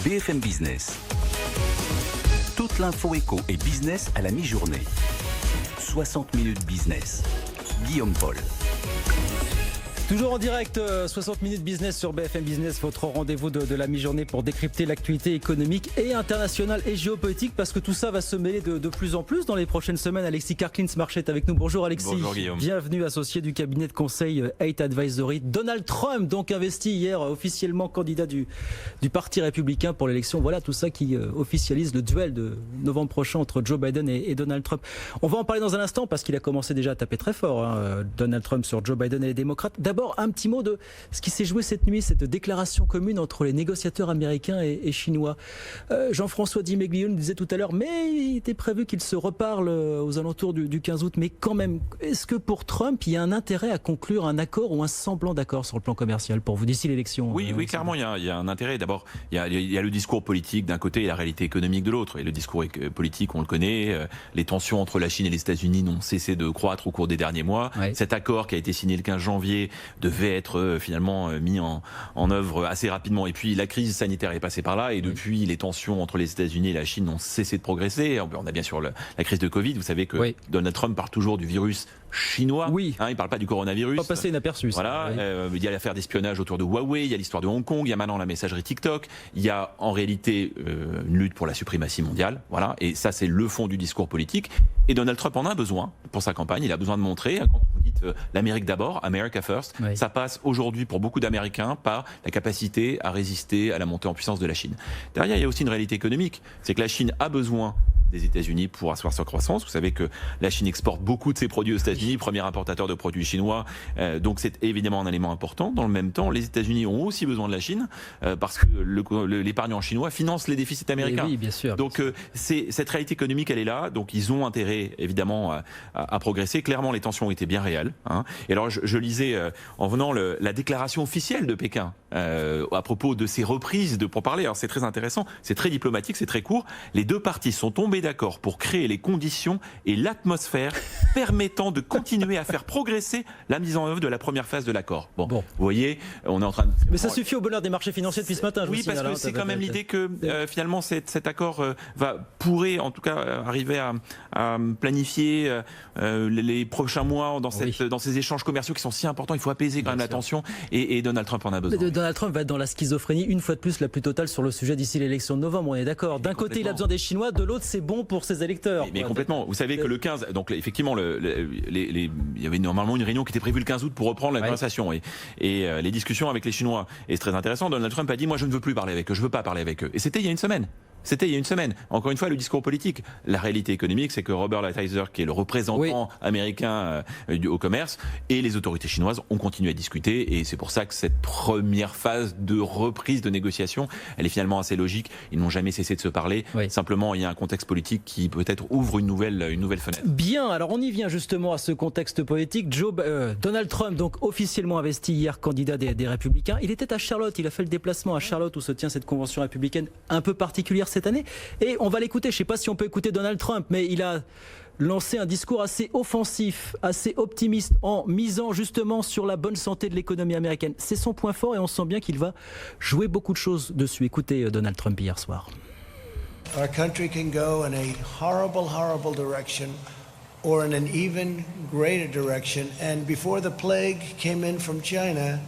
BFM Business. Toute l'info éco et business à la mi-journée. 60 minutes business. Guillaume Paul. Toujours en direct, 60 minutes business sur BFM Business, votre rendez-vous de la mi-journée pour décrypter l'actualité économique et internationale et géopolitique, parce que tout ça va se mêler de plus en plus dans les prochaines semaines. Alexis Karklins-Marchais est avec nous. Bonjour Alexis. Bonjour Guillaume. Bienvenue, associé du cabinet de conseil Eight Advisory. Donald Trump, donc investi hier officiellement candidat du Parti républicain pour l'élection. Voilà tout ça qui officialise le duel de novembre prochain entre Joe Biden et Donald Trump. On va en parler dans un instant parce qu'il a commencé déjà à taper très fort, Donald Trump, sur Joe Biden et les démocrates. D'abord, un petit mot de ce qui s'est joué cette nuit, cette déclaration commune entre les négociateurs américains et chinois. Jean-François Di Meglio nous disait tout à l'heure, mais il était prévu qu'ils se reparlent aux alentours du 15 août. Mais quand même, est-ce que pour Trump, il y a un intérêt à conclure un accord ou un semblant d'accord sur le plan commercial pour vous d'ici l'élection? Oui, clairement, il y a un intérêt. D'abord, il y a le discours politique d'un côté et la réalité économique de l'autre. Et le discours politique, on le connaît. Les tensions entre la Chine et les États-Unis n'ont cessé de croître au cours des derniers mois. Ouais. Cet accord qui a été signé le 15 janvier devait être finalement mis en œuvre assez rapidement. Et puis la crise sanitaire est passée par là, et depuis les tensions entre les États-Unis et la Chine n'ont cessé de progresser. On a bien sûr la crise de Covid. Vous savez que Donald Trump parle toujours du virus chinois. Oui. Il ne parle pas du coronavirus. Pas passer inaperçu. Voilà. Il y a l'affaire d'espionnage autour de Huawei, il y a l'histoire de Hong Kong, il y a maintenant la messagerie TikTok. Il y a en réalité une lutte pour la suprématie mondiale. Voilà. Et ça, c'est le fond du discours politique. Et Donald Trump en a besoin pour sa campagne. Il a besoin de montrer, quand vous dites l'Amérique d'abord, America First, ça passe aujourd'hui pour beaucoup d'Américains par la capacité à résister à la montée en puissance de la Chine. Derrière, il y a aussi une réalité économique. C'est que la Chine a besoin des États-Unis pour asseoir sa croissance. Vous savez que la Chine exporte beaucoup de ses produits aux États-Unis, premier importateur de produits chinois. Donc c'est évidemment un élément important. Dans le même temps, les États-Unis ont aussi besoin de la Chine parce que l'épargnant chinois finance les déficits américains. Oui, bien sûr. Donc cette réalité économique, elle est là. Donc ils ont intérêt évidemment à progresser. Clairement, les tensions étaient bien réelles. Et alors je lisais en venant la déclaration officielle de Pékin à propos de ces reprises de pourparlers. Alors c'est très intéressant, c'est très diplomatique, c'est très court. Les deux parties sont tombées d'accord pour créer les conditions et l'atmosphère permettant de continuer à faire progresser la mise en œuvre de la première phase de l'accord. Bon. Vous voyez, on est en train de... Mais ça suffit au bonheur des marchés financiers depuis ce matin. Oui, parce que c'est quand même l'idée que finalement cet accord pourrait en tout cas arriver à planifier les prochains mois dans ces échanges commerciaux qui sont si importants. Il faut apaiser quand même la tension et Donald Trump en a besoin. Donald Trump va être dans la schizophrénie une fois de plus la plus totale sur le sujet d'ici l'élection de novembre, on est d'accord. D'un côté il a besoin des Chinois, de l'autre c'est bon pour ses électeurs. Mais complètement. Vous savez que le 15, donc effectivement il y avait normalement une réunion qui était prévue le 15 août pour reprendre la conversation et les discussions avec les Chinois. Et c'est très intéressant, Donald Trump a dit moi je ne veux plus parler avec eux, je ne veux pas parler avec eux. Et c'était il y a une semaine. Encore une fois, le discours politique. La réalité économique, c'est que Robert Lighthizer, qui est le représentant américain au commerce, et les autorités chinoises ont continué à discuter. Et c'est pour ça que cette première phase de reprise de négociation, elle est finalement assez logique. Ils n'ont jamais cessé de se parler. Simplement, il y a un contexte politique qui peut-être ouvre une nouvelle fenêtre. Bien, alors on y vient justement à ce contexte politique. Donald Trump, donc officiellement investi hier candidat des Républicains. Il était à Charlotte, il a fait le déplacement à Charlotte où se tient cette convention républicaine un peu particulière cette année. Et on va l'écouter, je ne sais pas si on peut écouter Donald Trump, mais il a lancé un discours assez offensif, assez optimiste, en misant justement sur la bonne santé de l'économie américaine. C'est son point fort et on sent bien qu'il va jouer beaucoup de choses dessus. Écoutez Donald Trump hier soir. Our country can go in a horrible direction or in an even greater direction. And before the plague came in from China,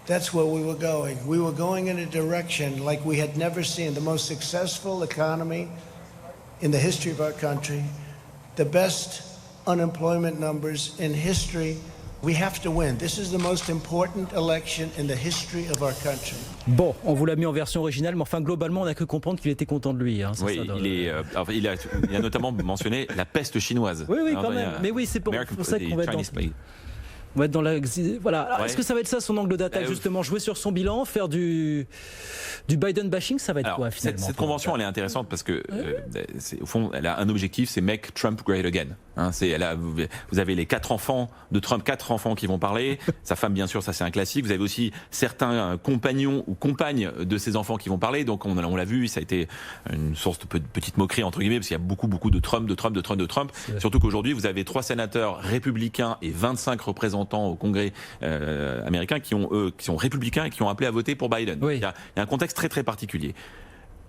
that's where we were going. We were going in a direction like we had never seen. The most successful economy in the history of our country, the best unemployment numbers in history. We have to win. This is the most important election in the history of our country. Bon, on vous l'a mis en version originale, mais enfin globalement, on n'a que comprendre qu'il était content de lui. Oui, il a notamment mentionné la peste chinoise. Oui, quand même. Mais oui, c'est pour ça qu'on va être on va être dans la... Voilà. Alors, est-ce que ça va être ça son angle d'attaque, justement, jouer sur son bilan, faire du Biden bashing, ça va être quoi finalement? Cette convention, elle est intéressante parce que, au fond, elle a un objectif, c'est Make Trump Great Again. Vous avez les 4 enfants de Trump, 4 enfants qui vont parler. Sa femme, bien sûr, ça c'est un classique. Vous avez aussi certains compagnons ou compagnes de ces enfants qui vont parler. Donc on l'a vu, ça a été une source de petite moquerie entre guillemets parce qu'il y a beaucoup de Trump. Surtout qu'aujourd'hui, vous avez 3 sénateurs républicains et 25 représentants au Congrès américain qui sont républicains et qui ont appelé à voter pour Biden. Il y a un contexte très particulier.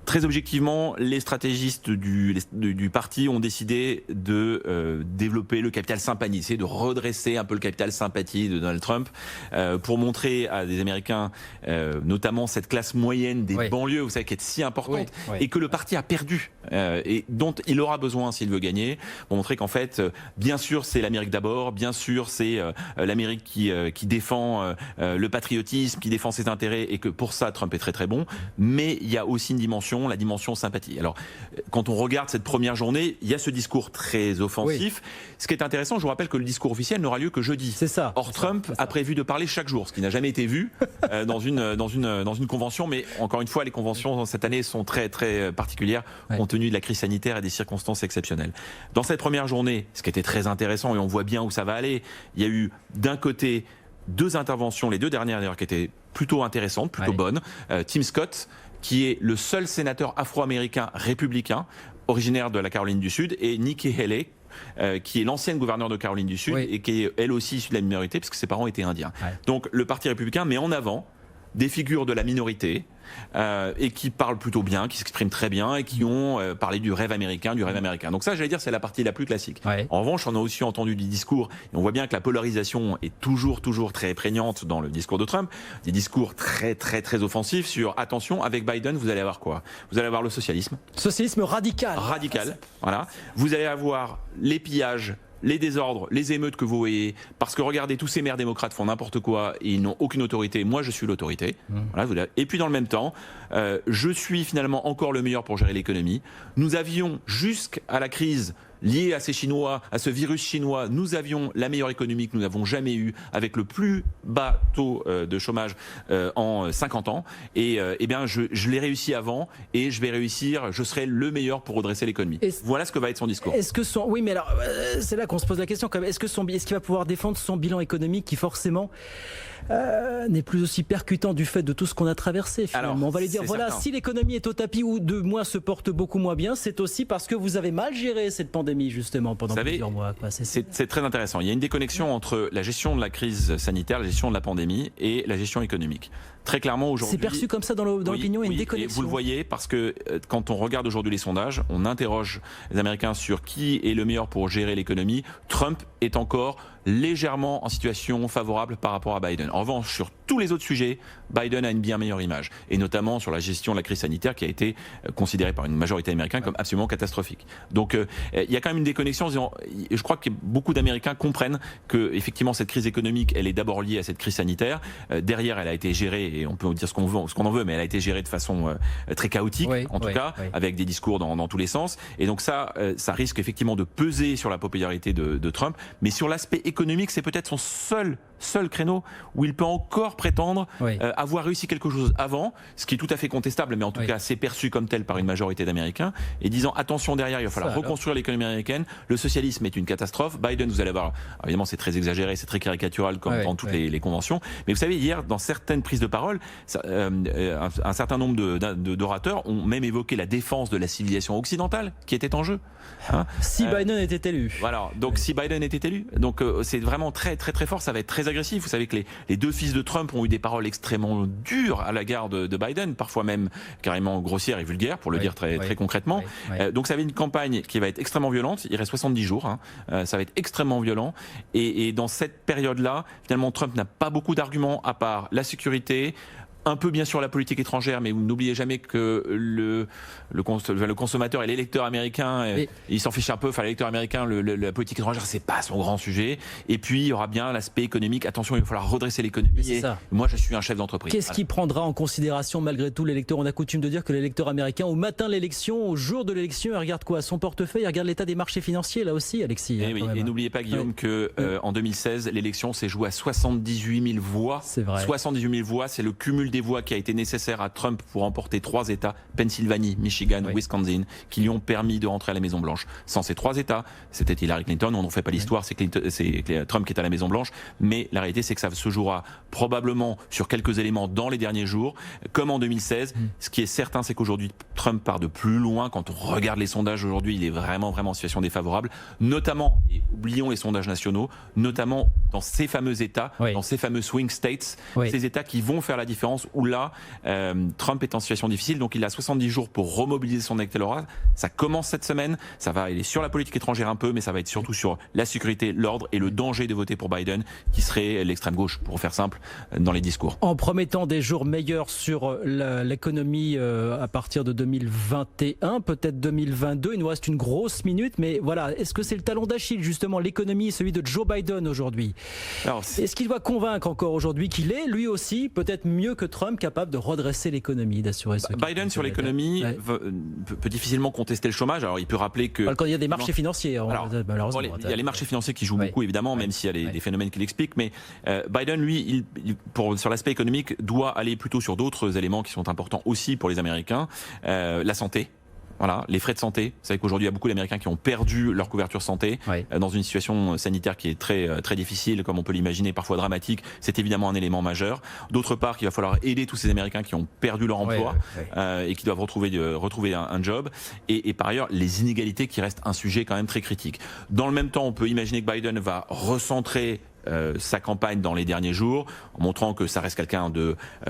Très objectivement, les stratégistes du parti ont décidé de développer le capital sympathie, c'est de redresser un peu le capital sympathie de Donald Trump pour montrer à des Américains, notamment cette classe moyenne des banlieues, vous savez, qui est si importante, et que le parti a perdu et dont il aura besoin s'il veut gagner, pour montrer qu'en fait, bien sûr, c'est l'Amérique d'abord, bien sûr, c'est l'Amérique qui défend le patriotisme, qui défend ses intérêts, et que pour ça, Trump est très très bon, mais il y a aussi une dimension, la dimension sympathie. Alors, quand on regarde cette première journée, il y a ce discours très offensif. Ce qui est intéressant, je vous rappelle que le discours officiel n'aura lieu que jeudi. C'est ça. Or, Trump a prévu de parler chaque jour, ce qui n'a jamais été vu dans une convention. Mais encore une fois, les conventions cette année sont très très particulières compte tenu de la crise sanitaire et des circonstances exceptionnelles. Dans cette première journée, ce qui était très intéressant, et on voit bien où ça va aller, il y a eu d'un côté 2 interventions, les 2 dernières d'ailleurs, qui étaient plutôt intéressantes, plutôt bonnes. Tim Scott, qui est le seul sénateur afro-américain républicain, originaire de la Caroline du Sud, et Nikki Haley, qui est l'ancienne gouverneure de Caroline du Sud, et qui est elle aussi issue de la minorité, puisque ses parents étaient indiens. Donc le Parti républicain met en avant des figures de la minorité, et qui parlent plutôt bien, qui s'expriment très bien, et qui ont parlé du rêve américain, Donc ça, j'allais dire, c'est la partie la plus classique. En revanche, on a aussi entendu des discours, et on voit bien que la polarisation est toujours très prégnante dans le discours de Trump, des discours très très très offensifs sur, attention, avec Biden, vous allez avoir quoi? Vous allez avoir le socialisme. Socialisme radical. Voilà. Vous allez avoir les pillages, les désordres, les émeutes que vous voyez, parce que regardez, tous ces maires démocrates font n'importe quoi et ils n'ont aucune autorité. Moi, je suis l'autorité. Voilà, et puis dans le même temps, je suis finalement encore le meilleur pour gérer l'économie. Nous avions jusqu'à la crise liée à ces Chinois, à ce virus chinois, nous avions la meilleure économie que nous n'avons jamais eue, avec le plus bas taux de chômage en 50 ans. Et bien, je l'ai réussi avant, et je vais réussir, je serai le meilleur pour redresser l'économie. Voilà ce que va être son discours. Oui, mais alors, c'est là qu'on se pose la question quand même. Est-ce qu'il va pouvoir défendre son bilan économique qui forcément n'est plus aussi percutant du fait de tout ce qu'on a traversé finalement? Alors, on va lui dire, voilà, si l'économie est au tapis ou de moins se porte beaucoup moins bien, c'est aussi parce que vous avez mal géré cette pandémie justement pendant plusieurs mois. C'est très intéressant. Il y a une déconnexion entre la gestion de la crise sanitaire, la gestion de la pandémie et la gestion économique. Très clairement aujourd'hui. C'est perçu comme ça dans l'opinion, il y a une déconnexion. Et vous le voyez parce que quand on regarde aujourd'hui les sondages, on interroge les Américains sur qui est le meilleur pour gérer l'économie. Trump est encore légèrement en situation favorable par rapport à Biden. En revanche, sur tous les autres sujets, Biden a une bien meilleure image, et notamment sur la gestion de la crise sanitaire qui a été considérée par une majorité américaine comme absolument catastrophique. Donc il y a quand même une déconnexion. Je crois que beaucoup d'Américains comprennent que effectivement cette crise économique, elle est d'abord liée à cette crise sanitaire. Derrière, elle a été gérée, et on peut dire ce qu'on en veut, mais elle a été gérée de façon très chaotique, en tout cas, avec des discours dans tous les sens. Et donc ça risque effectivement de peser sur la popularité de Trump. Mais sur l'aspect économique, c'est peut-être son seul créneau où il peut encore prétendre avoir réussi quelque chose avant, ce qui est tout à fait contestable, mais en tout cas c'est perçu comme tel par une majorité d'Américains, et disant attention, derrière il va falloir reconstruire l'économie américaine, le socialisme est une catastrophe. Biden, vous allez voir, évidemment c'est très exagéré, c'est très caricatural comme dans toutes les conventions, mais vous savez, hier dans certaines prises de parole, un certain nombre d'orateurs ont même évoqué la défense de la civilisation occidentale qui était en jeu. Si Biden était élu. Voilà, donc si Biden était élu, donc c'est vraiment très très très fort, ça va être très agressif. Vous savez que les 2 fils de Trump ont eu des paroles extrêmement dures à l'égard de Biden, parfois même carrément grossières et vulgaires, pour le dire très concrètement. Donc ça va être une campagne qui va être extrêmement violente. Il reste 70 jours, ça va être extrêmement violent. Et dans cette période-là, finalement, Trump n'a pas beaucoup d'arguments à part la sécurité, un peu bien sûr la politique étrangère, mais vous n'oubliez jamais que le consommateur et l'électeur américain, il s'en fiche un peu. Enfin, l'électeur américain, la politique étrangère, c'est pas son grand sujet. Et puis il y aura bien l'aspect économique. Attention, il va falloir redresser l'économie. Moi, je suis un chef d'entreprise. Qu'est-ce qui prendra en considération malgré tout l'électeur? On a coutume de dire que l'électeur américain, au matin de l'élection, au jour de l'élection, il regarde quoi? Son portefeuille, il regarde l'état des marchés financiers là aussi, Alexis. Et n'oubliez pas, Guillaume, que en 2016, l'élection s'est jouée à 78 000 voix. C'est vrai. 78 000 voix, c'est le cumul des voix qui a été nécessaire à Trump pour remporter 3 États, Pennsylvanie, Michigan, Wisconsin, qui lui ont permis de rentrer à la Maison Blanche. Sans ces 3 États, c'était Hillary Clinton. On n'en fait pas l'histoire, c'est Trump qui est à la Maison Blanche. Mais la réalité, c'est que ça se jouera probablement sur quelques éléments dans les derniers jours, comme en 2016. Ce qui est certain, c'est qu'aujourd'hui, Trump Trump part de plus loin. Quand on regarde les sondages aujourd'hui, il est vraiment en situation défavorable, notamment, et oublions les sondages nationaux, notamment dans ces fameux États, dans ces fameux swing states, ces États qui vont faire la différence, où là, Trump est en situation difficile, donc il a 70 jours pour remobiliser son électorat. Ça commence cette semaine, ça va aller sur la politique étrangère un peu, mais ça va être surtout sur la sécurité, l'ordre et le danger de voter pour Biden, qui serait l'extrême gauche, pour faire simple, dans les discours. En promettant des jours meilleurs sur l'économie à partir de 2021, peut-être 2022, il nous reste une grosse minute, mais voilà, est-ce que c'est le talon d'Achille, justement, l'économie, celui de Joe Biden aujourd'hui? Est-ce qu'il doit convaincre encore aujourd'hui qu'il est, lui aussi, peut-être mieux que Trump, capable de redresser l'économie, d'assurer ce Biden, sur l'économie, peut difficilement contester le chômage. Alors, il peut rappeler que... Quand il y a des marchés financiers, malheureusement. Il y a les marchés financiers qui jouent beaucoup, évidemment, même s'il y a des phénomènes qui l'expliquent. Mais Biden, lui, sur l'aspect économique, doit aller plutôt sur d'autres éléments qui sont importants aussi pour les Américains. La santé. Voilà, les frais de santé. Vous savez qu'aujourd'hui, il y a beaucoup d'Américains qui ont perdu leur couverture santé dans une situation sanitaire qui est très difficile, comme on peut l'imaginer, parfois dramatique. C'est évidemment un élément majeur. D'autre part, qu'il va falloir aider tous ces Américains qui ont perdu leur emploi et qui doivent retrouver un job. Et par ailleurs, les inégalités qui restent un sujet quand même très critique. Dans le même temps, on peut imaginer que Biden va recentrer sa campagne dans les derniers jours, en montrant que ça reste quelqu'un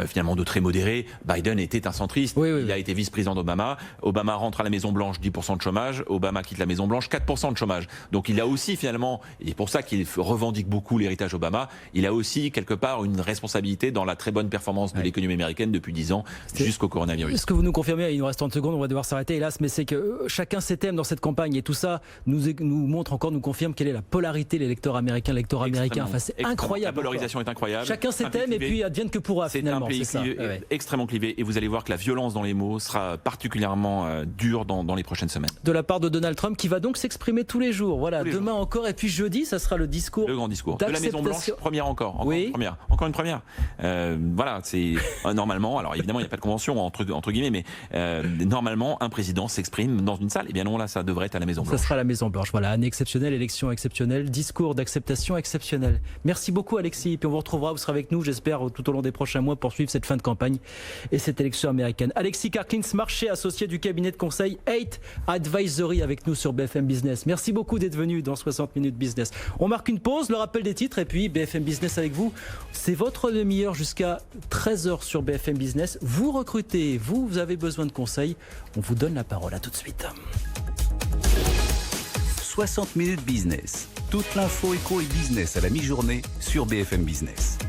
finalement de très modéré. Biden était un centriste, il a été vice-président d'Obama. Obama rentre à la Maison-Blanche, 10% de chômage. Obama quitte la Maison-Blanche, 4% de chômage. Donc il a aussi finalement, et c'est pour ça qu'il revendique beaucoup l'héritage Obama, il a aussi quelque part une responsabilité dans la très bonne performance de l'économie américaine depuis 10 ans jusqu'au coronavirus. Ce que vous nous confirmez, il nous reste 30 secondes, on va devoir s'arrêter hélas, mais c'est que chacun ses thèmes dans cette campagne et tout ça nous montre encore, nous confirme quelle est la polarité de l'électorat américain. Enfin, c'est incroyable. La polarisation est incroyable. Chacun ses thèmes et puis advienne que pourra finalement. C'est un pays extrêmement clivé et vous allez voir que la violence dans les mots sera particulièrement dure dans les prochaines semaines. De la part de Donald Trump qui va donc s'exprimer tous les jours. Voilà, demain encore et puis jeudi, ça sera le discours. Le grand discours. De la Maison-Blanche, encore une première. Voilà, c'est normalement, alors évidemment il n'y a pas de convention entre guillemets, mais normalement un président s'exprime dans une salle. Et bien non, là ça devrait être à la Maison-Blanche. Ça sera à la Maison-Blanche. Voilà, année exceptionnelle, élection exceptionnelle, discours d'acceptation exceptionnel. Merci beaucoup Alexis, et puis on vous retrouvera, vous serez avec nous j'espère tout au long des prochains mois pour suivre cette fin de campagne et cette élection américaine. Alexis Karklins, marché associé du cabinet de conseil 8 Advisory avec nous sur BFM Business. Merci beaucoup d'être venu dans 60 minutes business. On marque une pause, le rappel des titres et puis BFM Business avec vous. C'est votre demi-heure jusqu'à 13h sur BFM Business. Vous recrutez, vous avez besoin de conseils, on vous donne la parole. À tout de suite. 60 minutes business. Toute l'info éco et business à la mi-journée sur BFM Business.